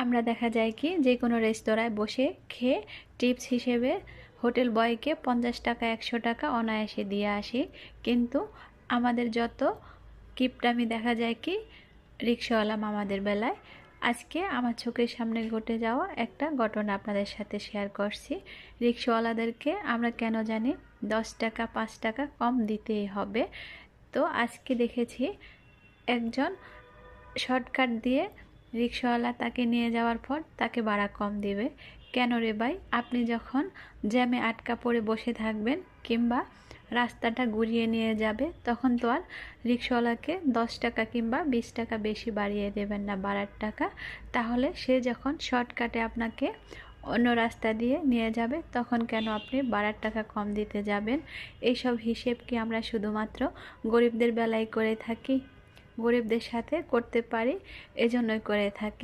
আমরা দেখা যায় কি যে কোনো রেস্তোরাঁয় বসে খেয়ে টিপস হিসেবে হোটেল বয়কে 50 টাকা 100 টাকা অনায়াসে দিয়ে আসি, কিন্তু আমাদের যত কিপটামি দেখা যায় কি রিক্সাওয়ালা মামাদের বেলায়। আজকে আমার চোখের সামনে ঘটে যাওয়া একটা ঘটনা আপনাদের সাথে শেয়ার করছি। রিক্সাওয়ালাদেরকে আমরা কেন জানি 10 টাকা 5 টাকা কম দিতেই হবে। তো আজকে দেখেছি একজন শর্টকাট দিয়ে রিক্সাওয়ালা তাকে নিয়ে যাওয়ার পর তাকে ভাড়া কম দেবে। কেন রে ভাই, আপনি যখন জ্যামে আটকা পড়ে বসে থাকবেন কিংবা রাস্তাটা ঘুরিয়ে নিয়ে যাবে, তখন তো আর রিক্সাওয়ালাকে 10 টাকা কিংবা 20 টাকা বেশি বাড়িয়ে দেবেন না ভাড়ার টাকা। তাহলে সে যখন শর্টকাটে আপনাকে অন্য রাস্তা দিয়ে নিয়ে যাবে, তখন কেন আপনি ভাড়ার টাকা কম দিতে যাবেন? এইসব হিসেব কি আমরা শুধুমাত্র গরিবদের বেলায় করে থাকি? গরিবদের সাথে করতে পারি, এজন্যই করে থাকি।